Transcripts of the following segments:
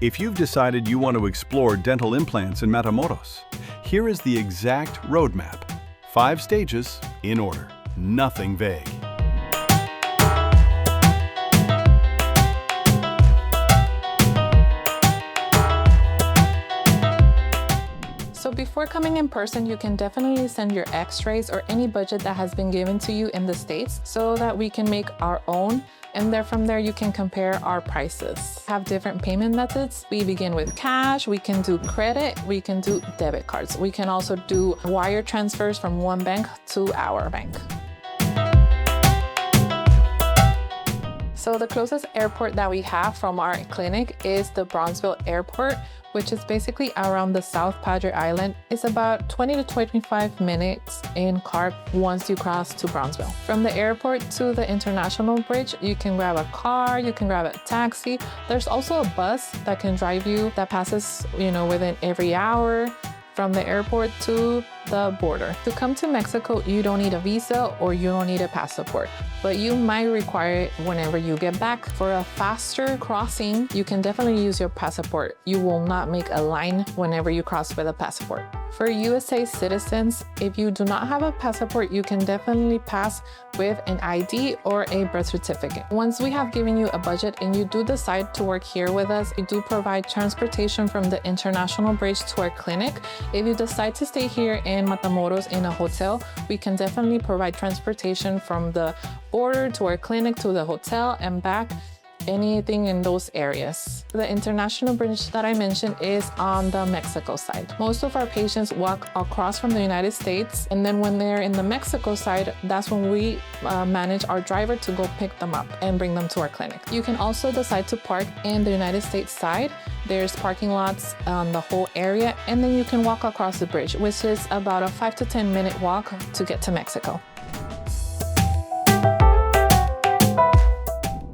If you've decided you want to explore dental implants in Matamoros, here is the exact roadmap. 5 stages in order, nothing vague. So before coming in person, you can definitely send your x-rays or any budget that has been given to you in the States so that we can make our own. And then from there, you can compare our prices. Have different payment methods. We begin with cash, we can do credit, we can do debit cards. We can also do wire transfers from one bank to our bank. So the closest airport that we have from our clinic is the Brownsville airport, which is basically around the South Padre Island. It's about 20 to 25 minutes in car once you cross to Brownsville. From the airport to the international bridge, you can grab a car, you can grab a taxi. There's also a bus that can drive you that passes, within every hour from the airport to the border. To come to Mexico, you don't need a visa or you don't need a passport, but you might require it whenever you get back. For a faster crossing, you can definitely use your passport. You will not make a line whenever you cross with a passport. For USA citizens, if you do not have a passport, you can definitely pass with an ID or a birth certificate. Once we have given you a budget and you do decide to work here with us, we do provide transportation from the international bridge to our clinic. If you decide to stay here in Matamoros in a hotel, we can definitely provide transportation from the border to our clinic to the hotel and back. Anything in those areas. The international bridge that I mentioned is on the Mexico side. Most of our patients walk across from the United States, and then when they're in the Mexico side, that's when we manage our driver to go pick them up and bring them to our clinic. You can also decide to park in the United States side. There's parking lots on the whole area, and then you can walk across the bridge, which is about a 5 to 10 minute walk to get to Mexico.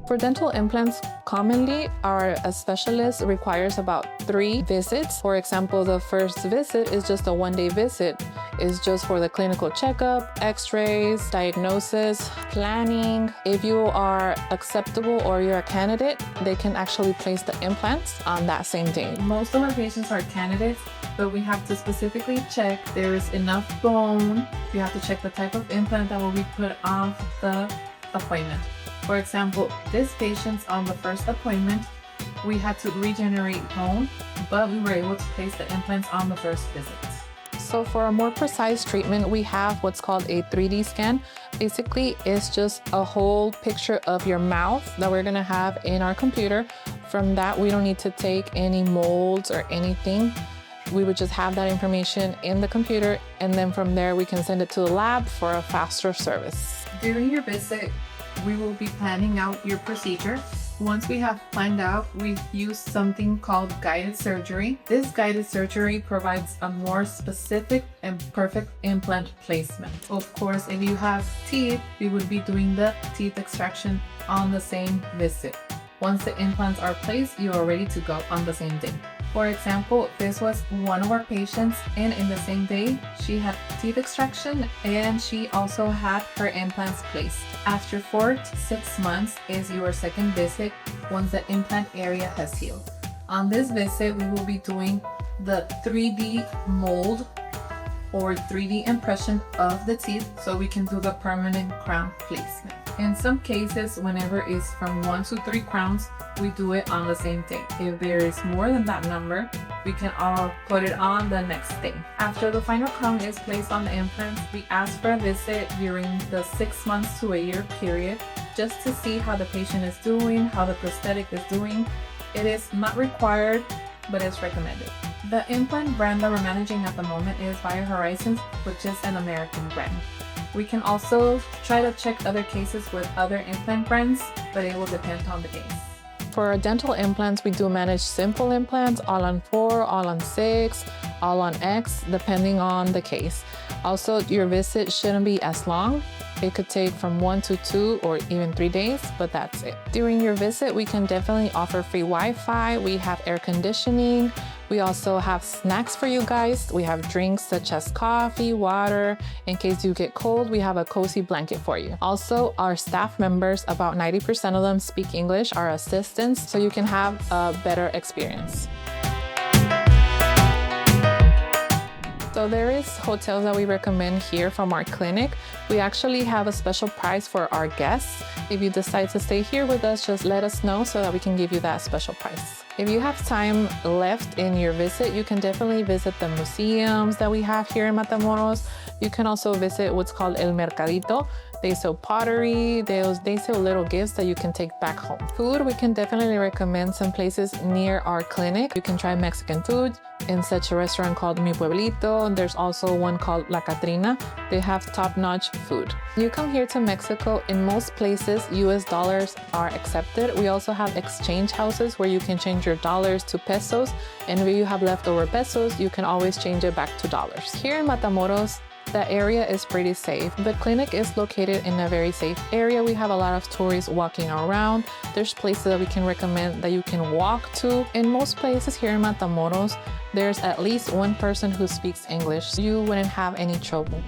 For dental implants, commonly, our specialist requires about 3 visits. For example, the first visit is just a 1-day visit. It's just for the clinical checkup, x-rays, diagnosis, planning. If you are acceptable or you're a candidate, they can actually place the implants on that same day. Most of our patients are candidates, but we have to specifically check there is enough bone. We have to check the type of implant that will be put on the appointment. For example, this patient's on the first appointment, we had to regenerate bone, but we were able to place the implants on the first visit. So for a more precise treatment, we have what's called a 3D scan. Basically, it's just a whole picture of your mouth that we're gonna have in our computer. From that, we don't need to take any molds or anything. We would just have that information in the computer, and then from there, we can send it to the lab for a faster service. During your visit, we will be planning out your procedure. Once we have planned out, we use something called guided surgery. This guided surgery provides a more specific and perfect implant placement. Of course, if you have teeth, we would be doing the teeth extraction on the same visit. Once the implants are placed, you are ready to go on the same day. For example, this was one of our patients, and in the same day, she had teeth extraction and she also had her implants placed. After 4 to 6 months is your second visit once the implant area has healed. On this visit, we will be doing the 3D mold or 3D impression of the teeth so we can do the permanent crown placement. In some cases, whenever it's from 1 to 3 crowns, we do it on the same day. If there is more than that number, we can all put it on the next day. After the final crown is placed on the implants, we ask for a visit during the 6 months to a year period just to see how the patient is doing, how the prosthetic is doing. It is not required, but it's recommended. The implant brand that we're managing at the moment is BioHorizons, which is an American brand. We can also try to check other cases with other implant brands, but it will depend on the case. For our dental implants, we do manage simple implants, all on 4, all on 6, all on X, depending on the case. Also, your visit shouldn't be as long. It could take from 1 to 2 or even 3 days, but that's it. During your visit, we can definitely offer free Wi-Fi. We have air conditioning. We also have snacks for you guys. We have drinks such as coffee, water. In case you get cold, we have a cozy blanket for you. Also, our staff members, about 90% of them speak English, our assistants, so you can have a better experience. So there is hotels that we recommend here from our clinic. We actually have a special price for our guests. If you decide to stay here with us, just let us know so that we can give you that special price. If you have time left in your visit, you can definitely visit the museums that we have here in Matamoros. You can also visit what's called El Mercadito. They sell pottery, they sell little gifts that you can take back home. Food, we can definitely recommend some places near our clinic. You can try Mexican food in such a restaurant called Mi Pueblito. There's also one called La Catrina. They have top-notch food. You come here to Mexico, in most places, US dollars are accepted. We also have exchange houses where you can change your dollars to pesos. And if you have leftover pesos, you can always change it back to dollars. Here in Matamoros, the area is pretty safe. The clinic is located in a very safe area. We have a lot of tourists walking around. There's places that we can recommend that you can walk to. In most places here in Matamoros, there's at least one person who speaks English, so you wouldn't have any trouble.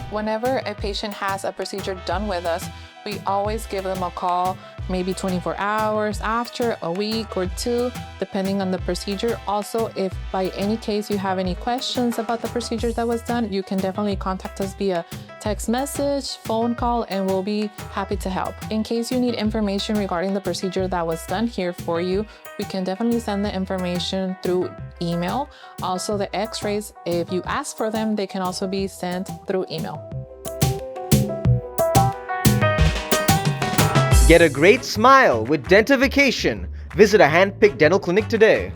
Whenever a patient has a procedure done with us, we always give them a call, maybe 24 hours after, a week or two, depending on the procedure. Also, if by any case you have any questions about the procedure that was done, you can definitely contact us via text message, phone call, and we'll be happy to help. In case you need information regarding the procedure that was done here for you, we can definitely send the information through email. Also, the x-rays, if you ask for them, they can also be sent through email. Get a great smile with Dentification. Visit a hand-picked dental clinic today.